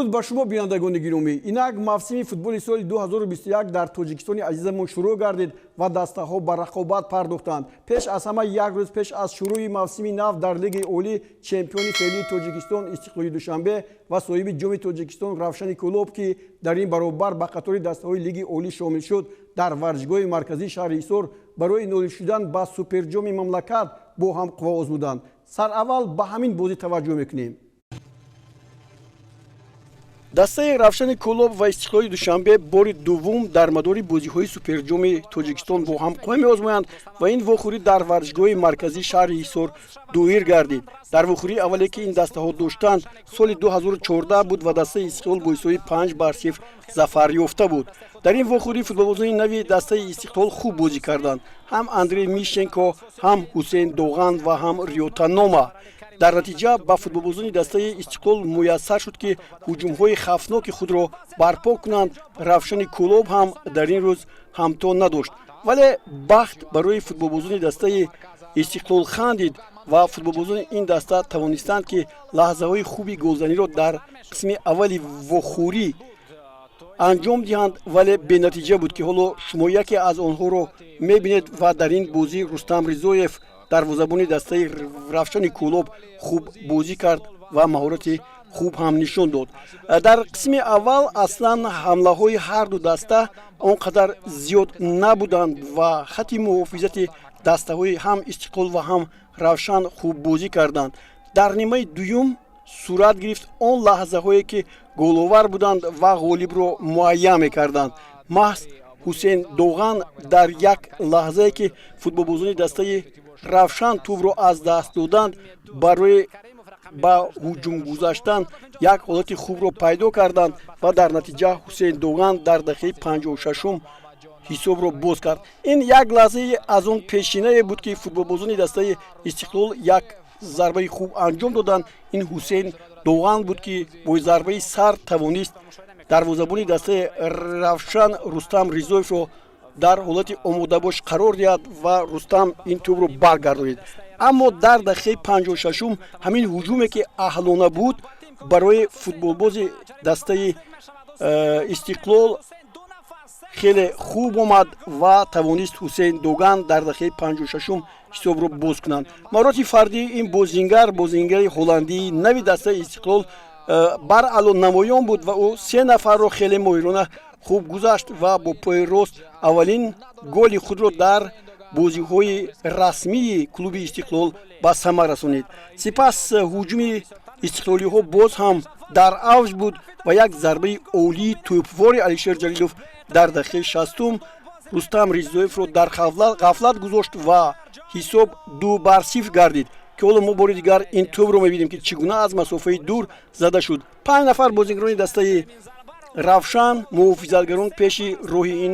дуруд ба шумо бинандагони гиромӣ. Инак мавсими футболи соли 2021 дар тоҷикистони азизамон шурӯъ гардид ва дастаҳо ба рақобат пардохтанд. Пеш аз ҳама як рӯз пеш аз шурӯъи мавсими нав дар лиги олӣ чемпиони феълии Тоҷикистон Истиқлоли Душанбе ва соҳиби ҷоми Тоҷикистон Равшани Кӯлоб, ки дар ин баробар ба қатори дастаҳои лиги олӣ шомил шуд, дар варзишгоҳи марказии шаҳри Ҳисор барои ноил шудан ба суперҷоми мамлакат бо ҳам қувва озмуданд. Сараввал ба ҳамин бозӣ таваҷҷӯҳ мекунем. дастаи Равшани Кӯлоб ва Истиқлоли Душанбе бори дуввум дар мадори бозиҳои суперҷоми Тоҷикистон бо ҳам қувва меозмоянд ва ин вохӯрӣ дар варзишгоҳи марказии шаҳри Ҳисор дуир гардид. Дар вохӯрии аввале ки ин дастаҳо доштанд соли 2014 буд ва дастаи Истиқлол бо ҳисоби 5-0 зафар ёфта буд. Дар ин вохӯрӣ футболбозони нави дастаи Истиқлол хуб бозӣ карданд. Ҳам Андрей Мишенко, ҳам Ҳусейн Доған ва ҳам Риёта Нома. дар натиҷа ба футболбозони дастаи Истиқлол муяссар шуд ки ҳуҷумҳои хавфноки худро барпо кунанд. Равшани Кӯлоб ҳам дар ин рӯз ҳамтон надошт, вале бахт барои футболбозони дастаи Истиқлол хандид ва футболбозони ин даста тавонистанд ки лаҳзаҳои хуби голзаниро дар қисми аввали вохӯрӣ анҷом диҳанд, вале бенатиҷа буд ки ҳоло шумо яке аз онҳоро мебинед ва дар ин бозӣ Рустам Ризоев дарвозабони дастаи Равшани Кӯлоб хуб бозӣ кард ва маҳорати хуб ҳам нишон дод. Дар қисми аввал аслан ҳамлаҳои ҳарду даста он қадар зиёд набуданд ва хати муҳофизати дастаҳои ҳам Истиқлол ва ҳам Равшан хуб бозӣ карданд. Дар нимаи дуюм сурат гирифт он лаҳзаҳое ки головар буданд ва ғолибро муайян мекарданд. маҳз Ҳусейн Доған дар як лаҳзае ки футболбозони дастаи Равшан тӯбро аз даст доданд, барои ба ҳуҷум гузаштан як ҳолати хубро пайдо карданд ва дар натиҷа Ҳусейн Доған дар дақиқаи 56-ум ҳисобро боз кард. Ин як лаҳзаи аз он пешинае буд ки футболбозони дастаи Истиқлол як зарбаи хуб анҷом доданд. Ин Ҳусейн Доған буд ки бо зарбаи сар тавонист дарвозабони дастаи Равшан Рустам Ризоевро дар ҳолати омодабош қарор диҳад ва Рустам ин тӯбро баргардонид. Аммо дар дақиқаи 56-ум ҳамин ҳуҷуме ки аҳлона буд барои футболбози дастаи Истиқлол хеле хуб омад ва тавонист Ҳусейн Доған дар дақиқаи 56-ум ҳисобро боз кунанд. маҳороти фардии ин бозингари ҳолландии нави дастаи Истиқлол баръало намоён буд ва ӯ 3 нафарро хеле моҳирона хуб гузашт ва бо пои рост аввалин голи худро дар бозиҳои расмии клуби Истиқлол ба самар расонид. Сипас ҳуҷуми истиқлолиҳо боз ҳам дар авҷ буд ва як зарбаи олии тӯпвори Алишер Ҷалилов дар дақиқаи 60-ум Рустам Ризоевро дар ғафлат гузошт ва ҳисоб 2-0 гардид, ки ҳоло мо бори дигар ин тӯбро мебинем ки чӣ гуна аз масофаи дур зада шуд. 5 нафар бозингарони дастаи Равшан муҳофизатгарон пеши роҳи ин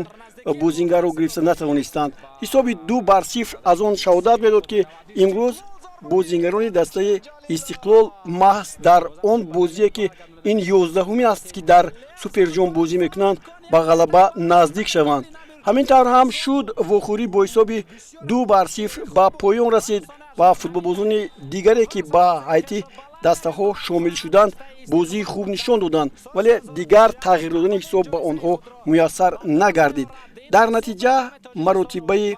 бозингарро гирифта натавонистанд. ҳисоби 2-0 аз он шаҳодат медод ки имрӯз бозингарони дастаи Истиқлол маҳз дар он бозие ки ин 11-умин аст ки дар суперҷом бозӣ мекунанд ба ғалаба наздик шаванд. ҳамин тавр ҳам шуд вохӯрӣ бо ҳисоби 2-0 ба поён расид ва футболбозони дигаре ки ба ҳайати дастаҳо шомил шуданд бозии хуб нишон доданд, вале дигар тағйир додани ҳисоб ба онҳо муяссар нагардид. дар натиҷа маротибаи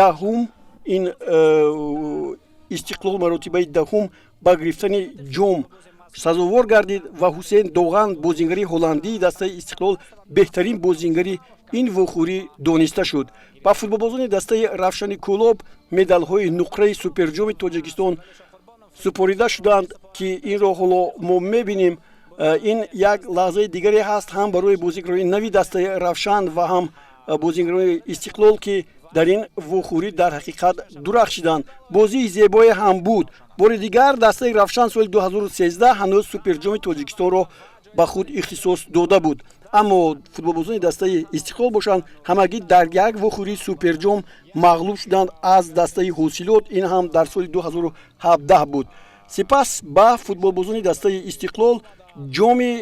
даҳум ин Истиқлол маротибаи даҳум ба гирифтани ҷом сазовор гардид ва Ҳусейн Доған бозингари ҳолландии дастаи Истиқлол беҳтарин бозингари ин вохӯрӣ дониста шуд. ба футболбозони дастаи Равшани Кӯлоб медалҳои нуқраи суперҷоми Тоҷикистон супорида шуданд ки инро ҳоло мо мебинем. ин як лаҳзаи дигаре ҳаст ҳам барои бозигарони нави дастаи Равшан ва ҳам бозигарони Истиқлол ки дар ин вохӯрӣ дар ҳақиқат дурахшиданд. бозии зебое ҳам буд. бори дигар дастаи Равшан соли 2013 ҳанӯз суперҷоми Тоҷикистонро ба худ ихтисос дода буд. аммо футболбозони дастаи Истиқлол бошанд ҳамагӣ дар як вохӯрии суперҷом мағлуб шуданд аз дастаи ҳосилот. ин ҳам дар соли 2017 буд. сипас ба футболбозони дастаи Истиқлол ҷоми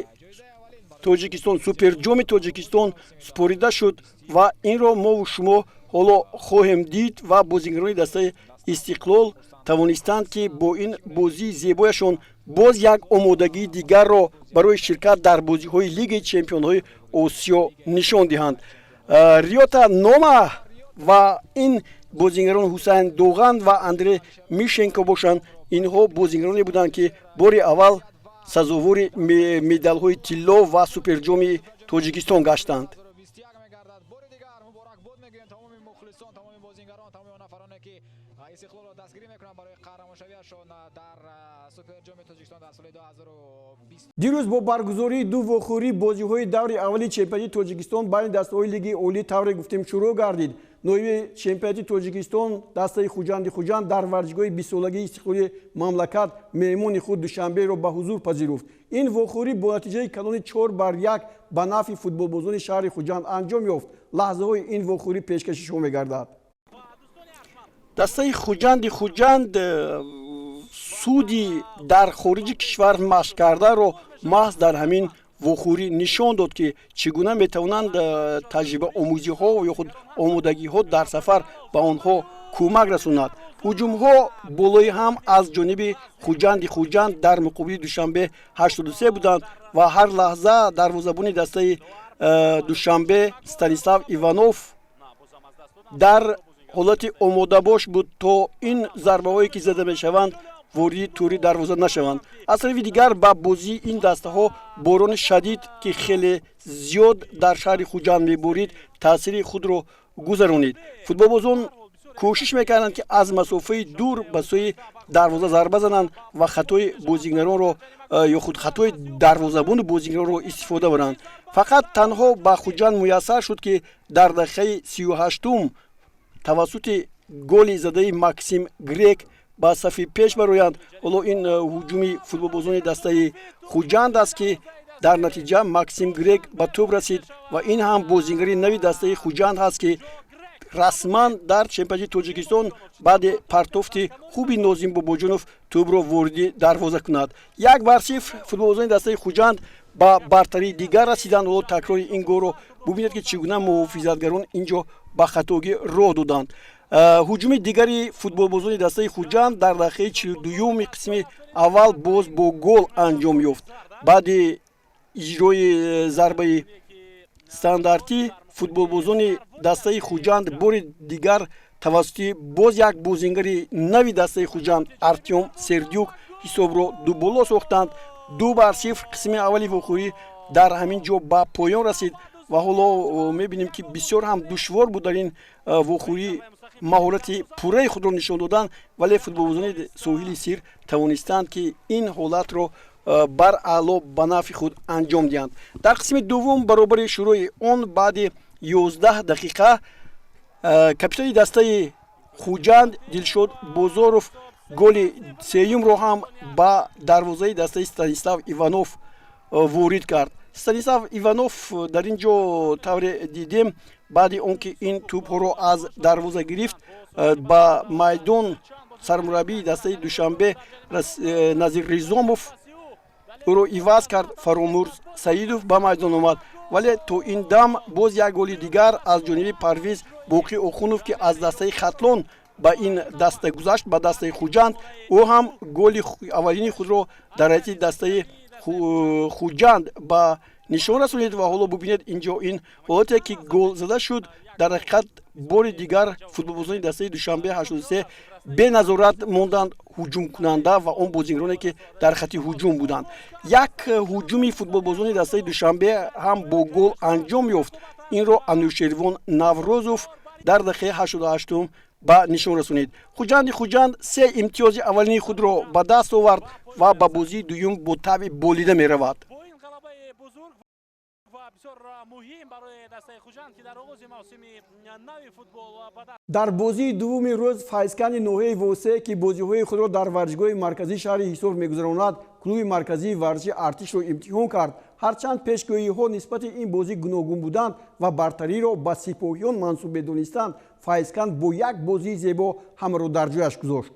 Тоҷикистон, суперҷоми Тоҷикистон супорида шуд ва инро мо шумо ҳоло хоҳем дид ва бозингарони дастаи Истиқлол тавонистанд ки бо ин бозии зебояшон боз як омодагии дигарро барои ширкат дар бозиҳои лигаи чемпионҳои осиё нишон диҳанд. риёта нома ва ин бозингарон ҳусайн доған ва андре мишенко бошанд. инҳо бозингароне буданд ки бори аввал сазовори медалҳои тилло ва суперҷоми тоҷикистон гаштанд. дирӯз бо баргузории ду вохӯрии бозиҳои даври аввали чемпионати тоҷикистон байни дастаҳои лиги олӣ тавре гуфтем шурӯъ гардид. ноиби чемпионати тоҷикистон дастаи хуҷанди хуҷанд дар варзишгоҳи бисолагии истиқлоли мамлакат меҳмони худ душанберо ба ҳузур пазируфт. ин вохӯрӣ бо натиҷаи калони 4-1 ба нафъи футболбозони шаҳри хуҷанд анҷом ёфт. лаҳзаҳои ин вохӯрӣ пешкашишҳо мегардад. дастаи хуҷанди хуҷанд суди дар хориҷи кишвар машқ кардаро маҳз дар ҳамин вохӯрӣ нишон дод ки чӣ гуна метавонанд таҷрибаомӯзиҳо ё худ омодагиҳо дар сафар ба онҳо кӯмак расонад. ҳуҷумҳо болои ҳам аз ҷониби хуҷанди хуҷанд дар муқобили душанбе 83 буданд ва ҳар лаҳза дарвозабони дастаи душанбе станислав иванов дар ҳолати омодабош буд то ин зарбаҳое ки зада мешаванд ворди тури дарвоза нашаванд. аз тарафи дигар ба бозии ин дастаҳо борони шадид ки хеле зиёд дар шаҳри хуҷанд меборид таъсири худро гузаронид. футболбозон кӯшиш мекарданд ки аз масофаи дур ба сӯи дарвоза зарба зананд ва хатои бозигаронро ё худ хатои дарвозабони бозигаронро истифода баранд. фақат танҳо ба хуҷанд муяссар шуд ки дар дақиқаи 38 тавассути голи задаи Максим Грек ба сафи пеш бароянд. ҳоло ин ҳуҷуми футболбозони дастаи хуҷанд аст ки дар натиҷа Максим Грек ба тӯб расид ва ин ҳам бозингари нави дастаи хуҷанд ҳаст ки расман дар чемпионати тоҷикистон баъди партофти хуби Нозим Бобоҷонов тӯбро ворди дарвоза кунад. 1-0 футболбозони дастаи хуҷанд ба бартарии дигар расиданд. ҳоло такрори ин голро бубинед ки чӣ гуна муҳофизатгарон инҷо ба хатогӣ роҳ доданд. ҳуҷуми дигари футболбозони дастаи хуҷанд дар дақиқаи 42 қисми аввал боз бо гол анҷом ёфт. баъди иҷрои зарбаи стандартӣ футболбозони дастаи хуҷанд бори дигар тавассути боз як бозингари нави дастаи хуҷанд Артем Сердюк ҳисобро дуболо сохтанд. 2-0 қисми аввали вохӯрӣ дар ҳамин ҷо ба поён расид ва ҳоло мебинем ки бисёр ҳам душвор буд дар ин вохӯрӣ маҳорати пурраи худро нишон додан, вале футболбозони соҳили сир тавонистанд ки ин ҳолатро бар аъло ба нафъи худ анҷом диҳанд. дар қисми дуввум баробари шурӯи он баъди 11 дақиқа капитони дастаи хуҷанд Дилшод Бозоров голи сеюмро ҳам ба дарвозаи дастаи Станислав Иванов ворид кард. Станислав Иванов дар ин ҷо тавре дидем баъди он ки ин тӯбҳоро аз дарвоза гирифт ба майдон сармураббии дастаи Душанбе Назир Ризомов ӯро иваз кард. Фаромурз Саидов ба майдон омад, вале то ин дам боз як голи дигар аз ҷониби Парвиз Боқӣ Охунов ки аз дастаи Хатлон ба ин даста гузашт ба дастаи хуҷанд. ӯ ҳам голи аввалини худро дар ҳайати дастаи хуҷанд ба нишон расонид ва ҳоло бубинед инҷо ин ҳолате ки гол зада шуд. дар ҳақиқат бори дигар футболбозони дастаи Душанбе 83 беназорат монданд ҳуҷумкунанда ва он бозингароне ки дар хати ҳуҷум буданд. як ҳуҷуми футболбозони дастаи Душанбе ҳам бо гол анҷом ёфт. инро Анушервон Наврозов дар дақиқаи 88 ба нишон расонид. хуҷанди хуҷанд 3 имтиёзи аввалини худро ба даст овард ва ба бозии дуюм бо табъи болида меравад. дар бозии дуввуми рӯз файзкани ноҳияи Восе ки бозиҳои худро дар варзишгоҳи марказии шаҳри Ҳисор мегузаронад, клуби марказии варзиши Артишро имтиҳон кард. ҳарчанд пешгоҳиҳо нисбати ин бозӣ гуногун буданд ва бартариро ба сипоҳиён мансуб медонистанд, Файзкан бо як бозии зебо ҳамаро дар ҷояш гузошт.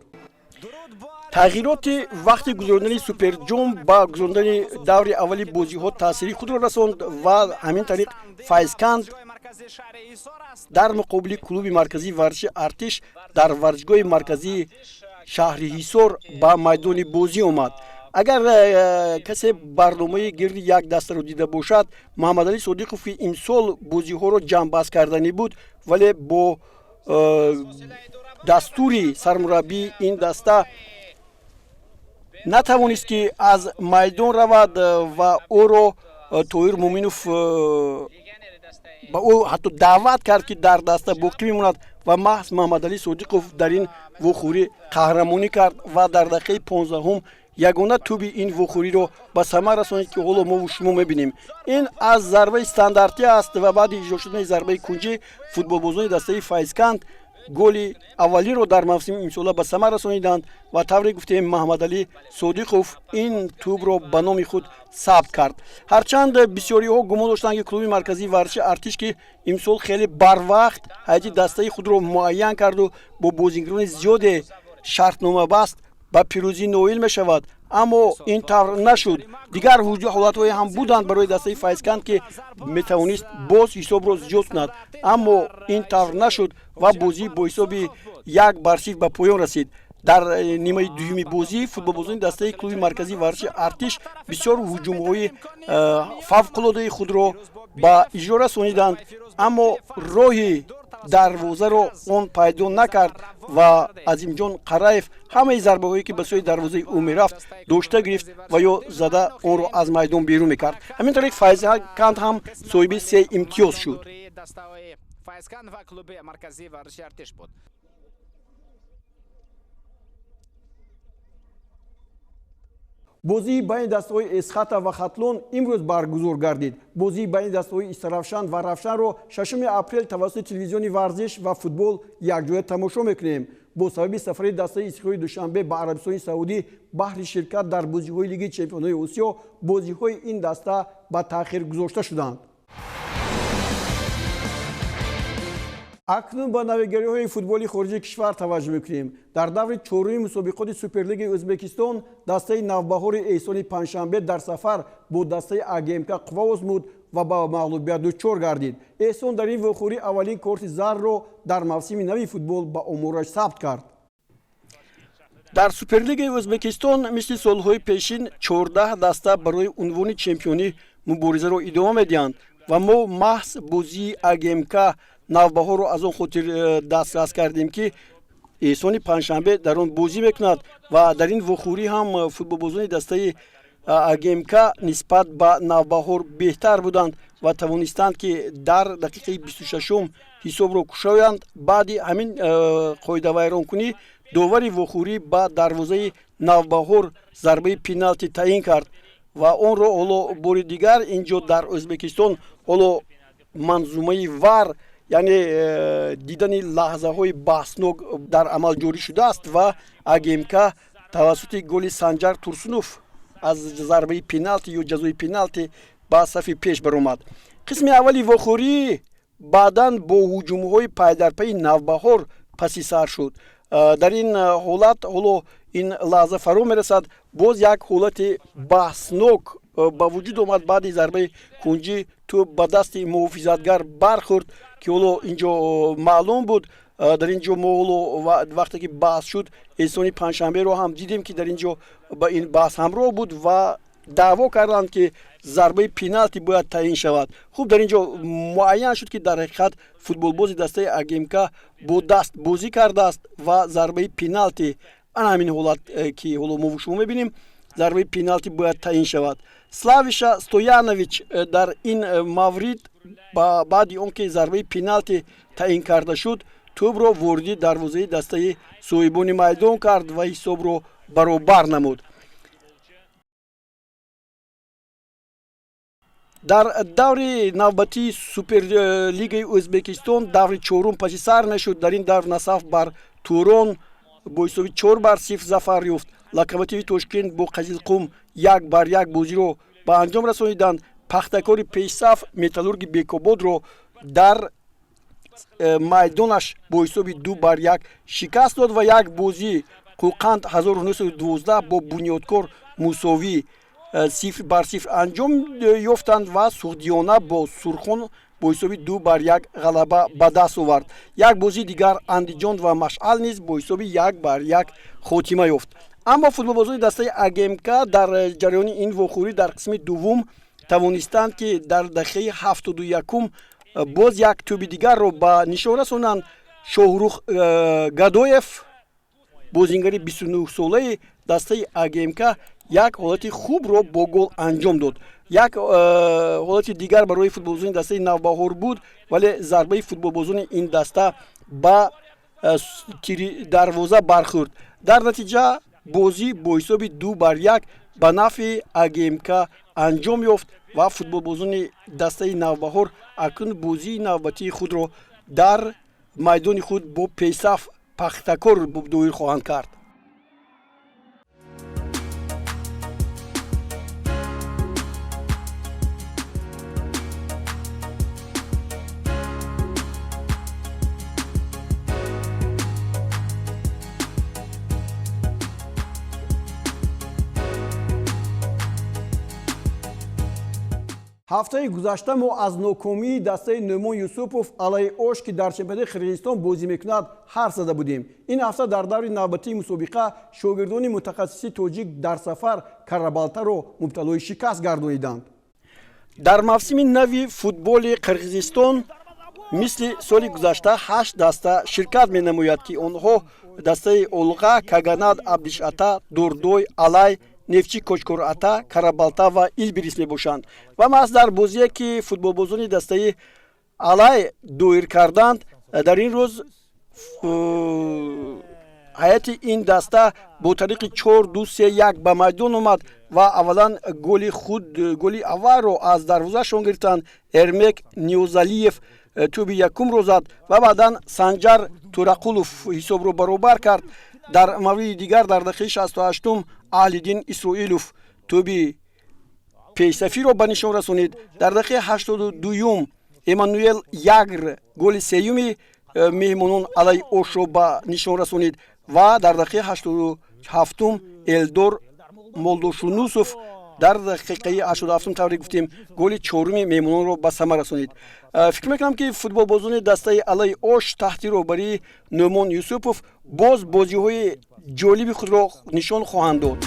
тағйироти вақти гузарондани суперҷом ба гузарондани даври аввали бозиҳо таъсири худро расонд ва ҳамин тариқ Файзканд дар муқобили клуби марказии варзиши Артиш дар варзишгоҳи марказии шаҳри ҳисор ба майдони бозӣ омад. агар касе барномаи гирди як дастаро дида бошад, муҳаммадалӣ содиқов ки имсол бозиҳоро ҷамъбаст карданӣ буд, вале бо дастури сармураббии ин даста натавонист ки аз майдон равад ва ӯро Тоҳир Муъминов ба ӯ ҳатто даъват кард ки дар даста боқӣ мемонад ва маҳз Муҳаммадалӣ Содиқов дар ин вохӯрӣ қаҳрамонӣ кард ва дар дақиқаи 15-ум ягона туби ин вохӯриро ба самар расонид ки ҳоло мову шумо мебинем. Ин аз зарбаи стандартӣ аст ва баъди иҷро шудани зарбаи кунҷӣ футболбозони дастаи Файзканд голи аввалиро дар мавсими имсола ба самар расониданд ва тавре гуфтем Муҳаммадалӣ Содиқов ин тӯбро ба номи худ сабт кард. Ҳарчанд бисёриҳо гумон доштанд ки клуби марказии варзиши артиш ки имсол хеле барвақт ҳайати дастаи худро муайян карду бо бозигарони зиёде шартнома баст, ба пирӯзӣ ноил мешавад, аммо ин тавр нашуд. Дигар ҳолатҳое ҳам буданд барои дастаи Файзканд ки метавонист боз ҳисобро зиёд кунад, аммо ин тавр нашуд ва бозӣ бо ҳисоби 1-0 ба поён расид. дар нимаи дуюми бозӣ футболбозони дастаи клуби марказии варзиши артиш бисёр ҳуҷумҳои фавқулодаи худро ба иҷро расониданд, аммо роҳи дарвозаро он пайдо накард ва Азимҷон Қараев ҳамаи зарбаҳое ки ба сӯи дарвозаи ӯ мерафт дошта гирифт ва ё зада онро аз майдон берун мекард. ҳамин тариқ Файзканд ҳам соҳиби 3 имтиёз шуд. бозии байни дастаҳои Эсхата ва Хатлон имрӯз баргузор гардид. бозии байни дастаҳои Истаравшан ва Равшанро 6 апрел тавассути телевизиони варзиш ва футбол якҷоя тамошо мекунем. бо сабаби сафари дастаи Истиқлоли Душанбе ба Арабистони Саудӣ баҳри ширкат дар бозиҳои Лиги Чемпионҳои Осиё, бозиҳои ин даста ба таъхир гузошта шуданд. акнун ба навигариҳои футболи хориҷи кишвар таваҷҷӯҳ мекунем. дар даври чоруми мусобиқоти Суперлигаи Ӯзбекистон дастаи Навбаҳори Эҳсони Панҷшанбе дар сафар бо дастаи АГМК қувва озмуд ва ба мағлубият дучор гардид. Эҳсон дар ин вохӯрӣ аввалин корти зарро дар мавсими нави футбол ба омораш сабт кард. дар Суперлигаи Ӯзбекистон мисли солҳои пешин 14 даста барои унвони чемпионӣ муборизаро идома медиҳанд ва мо маҳз бозии АГМК Навбаҳорро аз он хотир дастрас кардем ки Эҳсони Панҷшанбе дар он бозӣ мекунад ва дар ин вохӯрӣ ҳам футболбозони дастаи АГМК нисбат ба Навбаҳор беҳтар буданд ва тавонистанд ки дар дақиқаи 26-ум ҳисобро кушоянд. баъди ҳамин қоидавайронкунӣ довари вохӯрӣ ба дарвозаи Навбаҳор зарбаи пеналти таъин кард ва онро ҳоло бори дигар инҷо дар Ӯзбекистон ҳоло манзумаи вар яъне дидани лаҳзаҳои баҳснок дар амал ҷорӣ шудааст ва АГМК тавассути голи Санҷар Турсунов аз зарбаи пеналти ё ҷазои пеналти ба сафи пеш баромад. қисми аввали вохӯрӣ баъдан бо ҳуҷумҳои пайдарпайи Навбаҳор паси сар шуд. дар ин ҳолат ҳоло ин лаҳза фаро мерасад, боз як ҳолати баҳснок ба вуҷуд омад. баъди зарбаи кунҷӣ тӯб ба дасти муҳофизатгар бархӯрд ки ҳоло инҷо маълум буд. дар инҷо мо ҳоло вақте ки баҳс шуд Эҳсони Панҷшанберо ҳам дидем ки дар инҷо ба ин баҳс ҳамроҳ буд ва даъво карданд ки зарбаи пеналти бояд таъин шавад. хуб дар инҷо муайян шуд ки дар ҳақиқат футболбози дастаи АГМК бо даст бозӣ кардааст ва зарбаи пеналти ана ҳамин ҳолат ки ҳоло мо шумо мебинем, зарбаи пеналти бояд таъин шавад. Славиша Стоянович дар ин маврид баъди он ки зарбаи пеналти таъин карда шуд, тӯбро вориди дарвозаи дастаи соҳибони майдон кард ва ҳисобро баробар намуд. дар даври навбатии Суперлигаи Ӯзбекистон даври чорум паси сар мешуд. дар ин давр Насаф бар Турон бо ҳисоби 4-0 зафар ёфт. Локомотиви Тошкент бо Қазилқум 1-1 бозиро ба анҷом расониданд. пахтакори пешсаф Металлурги Бекободро дар майдонаш бо ҳисоби 2-1 шикаст дод ва як бозӣ Қӯқанд 1912 бо Бунёдкор мусовӣ 0-0 анҷом ёфтанд ва Суғдиёна бо Сурхон бо ҳисоби 2-1 ғалаба ба даст овард. Як бозии дигар Андиҷон ва Машъал низ бо ҳисоби 1-1 хотима ёфт. аммо футболбозони дастаи АГМК дар ҷараёни ин вохӯрӣ дар қисми дуввум тавонистанд ки дар дақиқаи 71 боз як тӯби дигарро ба нишон расонанд. Шоҳрух Гадоев, бозингари 29-солаи дастаи АГМК, як ҳолати хубро бо гол анҷом дод. Як ҳолати дигар барои футболбозони дастаи Навбаҳор буд, вале зарбаи футболбозони ин даста ба тири дарвоза бархӯрд. Дар натиҷа бозӣ бо ҳисоби 2-1 ба нафъи АГМК анҷом ёфт ва футболбозони дастаи Навбаҳор акнун бозии навбатии худро дар майдони худ бо Песаф Пахтакор доир хоҳанд кард. ҳафтаи гузашта мо аз нокомии дастаи Нӯмон Юсупов алайҳи Ош ки дар чемпионати Қирғизистон бозӣ мекунад ҳарф зада будем. Ин ҳафта дар даври навбатии мусобиқа шогирдони мутахассиси тоҷик дар сафар Карабалтаро мубталои шикаст гардониданд. дар мавсими нави футболи Қирғизистон мисли соли гузашта 8 даста ширкат менамояд ки онҳо дастаи Олға, Каганат, Абдишата, Дурдой, Алай, Нефчи Кочкората, Карабалта ва Илбирис мебошанд. ва маҳз дар бозие ки футболбозони дастаи Алай доир карданд, дар ин рӯз ҳайати ин даста бо тариқи 4-2-3-1 ба майдон омад ва аввалан голи аввалро аз дарвозаашон гирифтанд. Эрмек Ниёзалиев тӯби якумро зад ва баъдан Санҷар Турақулов ҳисобро баробар кард. дар мавриди дигар дар дақиқаи 68 Аҳлиддин Исроилов тӯби пейсафиро ба нишон расонид. дар дақиқаи 82 Эммануэл Ягр голи сеюми меҳмонон алайҳи Ошро ба нишон расонид ва дар дақиқаи 87 Элдор Молдошунусов дар дақиқаи 87 тавре гуфтем голи чоруми меҳмононро ба сама расонид. фикр мекунам ки футболбозони дастаи алайҳи Ош таҳти роҳбарии Нӯмон Юсупов боз бозиҳои ҷолиби худро нишон хоҳанд дод.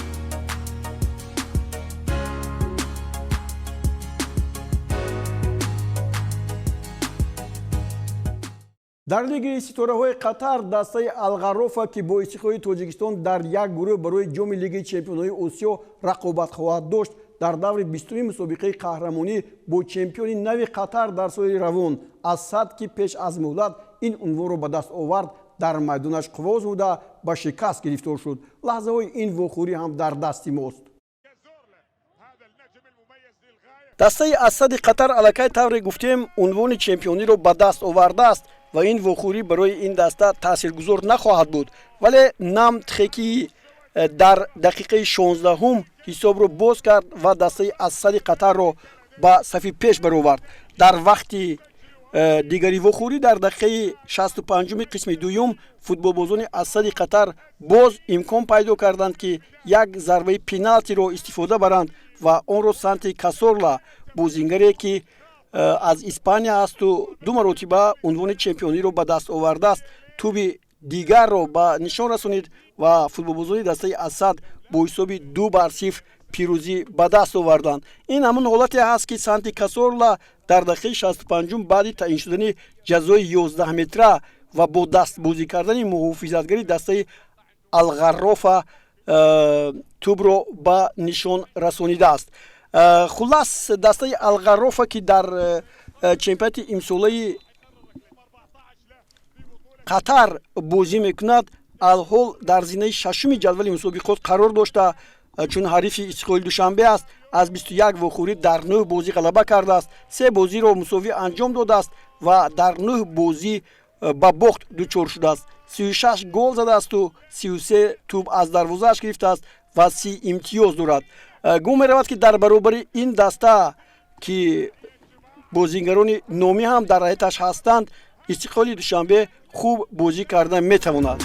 дар лигаи ситораҳои Қатар дастаи Алғарофа ки бо истиқлоли Тоҷикистон дар як гурӯҳ барои ҷоми лигаи чемпионҳои Осиё рақобат хоҳад дошт, дар даври 20-уми мусобиқаи қаҳрамонӣ бо чемпиони нави Қатар дар соли равон аз сад ки пеш аз муҳлат ин унвонро ба даст овард, дар майдонаш қувоз буда ба шикаст гирифтор шуд. лаҳзаҳои ин вохӯрӣ ҳам дар дасти мост. дастаи Асади Қатар аллакай тавре гуфтем унвони чемпиониро ба даст овардааст ва ин вохӯрӣ барои ин даста таъсиргузор нахоҳад буд. вале Нам Тхеки дар дақиқаи 16 ҳисобро боз кард ва дастаи Асади Қатарро ба сафи пеш баровард. дар вақти дигари вохӯрӣ дар дақиқаи 65 қисми дуюм футболбозони Асади Қатар боз имкон пайдо карданд ки як зарбаи пеналтиро истифода баранд ва онро Санти Касорла бозингаре ки аз Испания асту ду маротиба унвони чемпиониро ба даст овардааст тӯби дигарро ба нишон расонид ва футболбозони дастаи Асад бо ҳисоби 2-0 пирӯзӣ ба даст оварданд. ин ҳамун ҳолате ҳаст ки Санти Касорла дар дақиқаи 65 баъди таъин шудани ҷазои 11 метра ва бо дастбозӣ кардани муҳофизатгари дастаи Алғарофа тӯбро ба нишон расонидааст. хулас дастаи Алғарофа ки дар чемпионати имсолаи Қатар бозӣ мекунад алҳол дар зинаи шашуми ҷадвали мусобиқот қарор дошта, чун ҳарифи Истиқлоли Душанбе аст. аз 21 вохӯрӣ дар 9 бозӣ ғалаба кардааст, 3 бозиро мусовӣ анҷом додааст ва дар 9 бозӣ ба бохт дучор шудааст. 36 гол задаасту 33 тӯб аз дарвозааш гирифтааст ва 30 имтиёз дорад. гум меравад ки дар баробари ин даста ки бозингарони номӣ ҳам дар ҳайаташ ҳастанд, Истиқлоли Душанбе хуб бозӣ карда метавонад.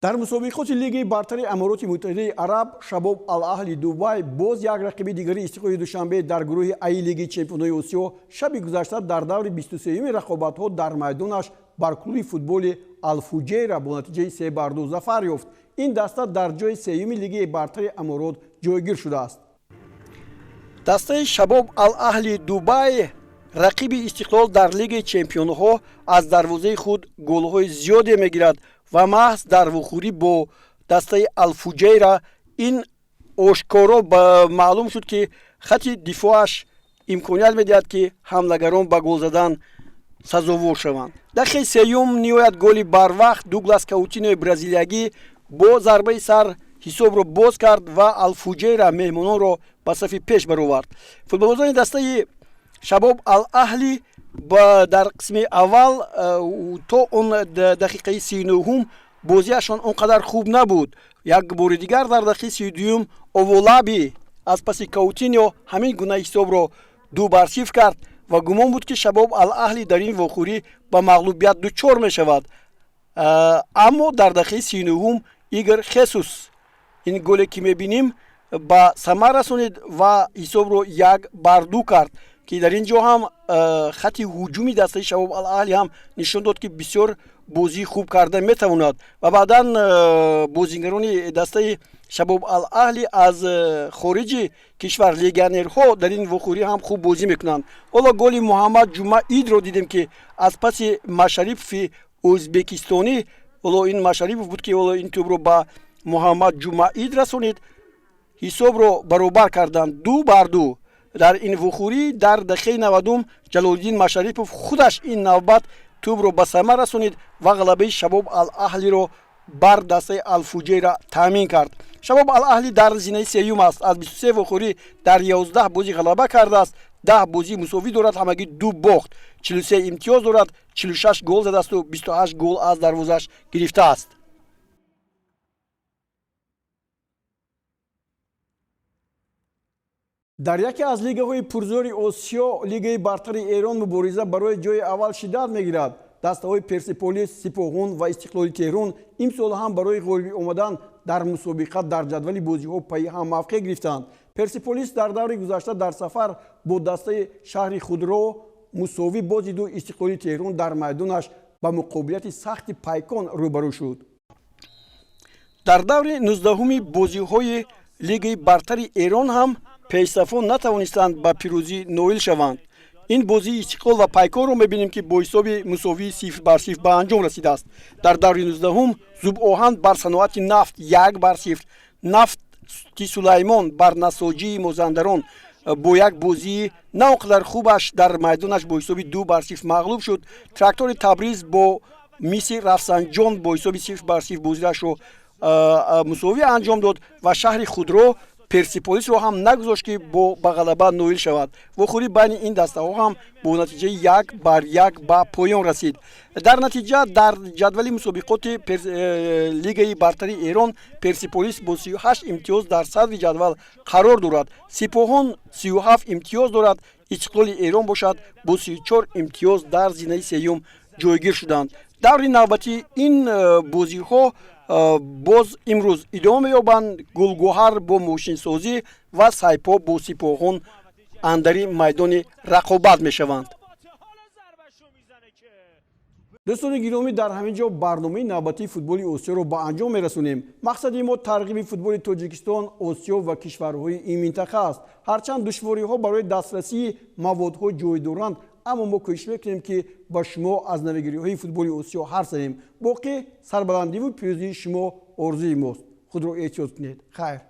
дар мусобиқоти лигаи бартари амороти муттаҳидаи араб шабоб ал-аҳли дубай боз як рақиби дигари истиқлоли душанбе дар гурӯҳи А лигаи чемпионҳои осиё шаби гузашта дар даври 23-юми рақобатҳо дар майдонаш бар клуби футболи Ал-Фуҷейра бо натиҷаи 3-2 зафар ёфт. ин даста дар ҷои сеюми лигаи бартари аморот ҷойгир шудааст. дастаи шабоб ал-аҳли дубай рақиби истиқлол дар лигаи чемпионҳо аз дарвозаи худ голҳои зиёде мегирад ва маҳз дар вухӯрӣ бо дастаи Ал-Фуҷейра ин ошкоро маълум шуд ки хати дифоаш имконият медиҳад ки ҳамлагарон ба гол задан сазовор шаванд. дақиқаи сеюм ниҳоят голи барвақт Дуглас Каутиньои бразилиягӣ бо зарбаи сар ҳисобро боз кард ва Ал-Фуҷейра меҳмононро ба сафи пеш баровард. футболбозони дастаи шабоб ал-аҳли дар қисми аввал то он дақиқаи 39 бозиашон он қадар хуб набуд. як бори дигар дар дақиқаи 32 Оволаби аз паси Каутиньо ҳамин гуна ҳисобро 2-0 кард ва гумон буд ки шабоб ал-аҳли дар ин вохӯрӣ ба мағлубият дучор мешавад. аммо дар дақиқаи 39 Игор Хесус ин голе ки мебинем ба самар расонид ва ҳисобро 1-2 кард ки дар ин ҷо ҳам хати ҳуҷуми дастаи шабоб ал-аҳли ҳам нишон дод ки бисёр бозӣ хуб карда метавонад ва баъдан бозигарони дастаи шабоб ал-аҳли аз хориҷи кишвар легионерҳо дар ин вохӯрӣ ҳам хуб бозӣ мекунанд. ҳоло голи Муҳаммад Ҷумаидро дидем ки аз паси Машарипови ӯзбекистонӣ, ҳоло ин Машарипов буд ки ҳоло ин тӯбро ба Муҳаммад Ҷумаид расонид, ҳисобро баробар карданд 2-2. дар ин вухӯрӣ дар дақиқаи 90 Ҷалолиддин Машарипов худаш ин навбат тӯбро ба самар расонид ва ғалабаи шабоб ал-аҳлиро бар дастаи Ал-Фуҷейра таъмин кард. шабоб ал-аҳли дар зинаи сеюм аст. аз 23 вухӯрӣ дар 11 бозӣ ғалаба кардааст, 10 бозӣ мусовӣ дорад, ҳамагӣ 2 бохт, 43 имтиёз дорад, 46 гол задаасту 28 гол аз дарвозааш гирифтааст. дар яке аз лигаҳои пурзори осиё лигаи бартари Эрон мубориза барои ҷои аввал шиддат мегирад. дастаҳои Персеполис, Сипоҳон ва Истиқлоли Теҳрон имсол ҳам барои ғолибӣ омадан дар мусобиқа дар ҷадвали бозиҳо пайи ҳам мавқеъ гирифтанд. Персеполис дар даври гузашта дар сафар бо дастаи шаҳри худро мусовӣ бо зидду Истиқлоли Теҳрон дар майдонаш ба муқобилияти сахти пайкон рӯбарӯ шуд. дар даври 19-уми бозиҳои лигаи бартари Эрон ҳам пешсафон натавонистанд ба пирӯзӣ ноил шаванд. ин бозии Истиқлол ва пайконро мебинем ки бо ҳисоби мусовии 0-0 ба анҷом расидааст. дар даври 19-ум Зубоҳан бар Саноати нафт 1-0, Нафти Сулаймон бар Насоҷии Мозандарон бо як бозии на он қадар хубаш дар майдонаш бо ҳисоби 2-0 мағлуб шуд. Трактори Табриз бо Миси Рафсанҷон бо ҳисоби 0-0 бозиашро мусовӣ анҷом дод ва шаҳри худро Персеполисро ҳам нагузошт ки ба ғалаба ноил шавад. вохӯрӣ байни ин дастаҳо ҳам бо натиҷаи 1-1 ба поён расид. дар натиҷа дар ҷадвали мусобиқоти лигаи бартари Эрон Персеполис бо 38 имтиёз дар садри ҷадвал қарор дорад. Сипоҳон 37 имтиёз дорад. Истиқлоли Эрон бошад бо 34 имтиёз дар зинаи сеюм ҷойгир шуданд. даври навбати ин бозиҳо боз имрӯз идома меёбанд. Гулгоҳар бо мошинсозӣ ва Сайпо бо Сипоҳон андари майдони рақобат мешаванд. дӯстони гиромӣ, дар ҳамин ҷо барномаи навбатии футболи осиёро ба анҷом мерасонем. мақсади мо тарғиби футболи Тоҷикистон, Осиё ва кишварҳои ин минтақа аст. ҳарчанд душвориҳо барои дастрасии маводҳо ҷой доранд, аммо мо кӯшиш мекунем ки ба шумо аз навигириҳои футболи осиё ҳарф занем. боқӣ сарбаландиву пирӯзии шумо орзуи мост. худро эҳтиёт кунед. хайр.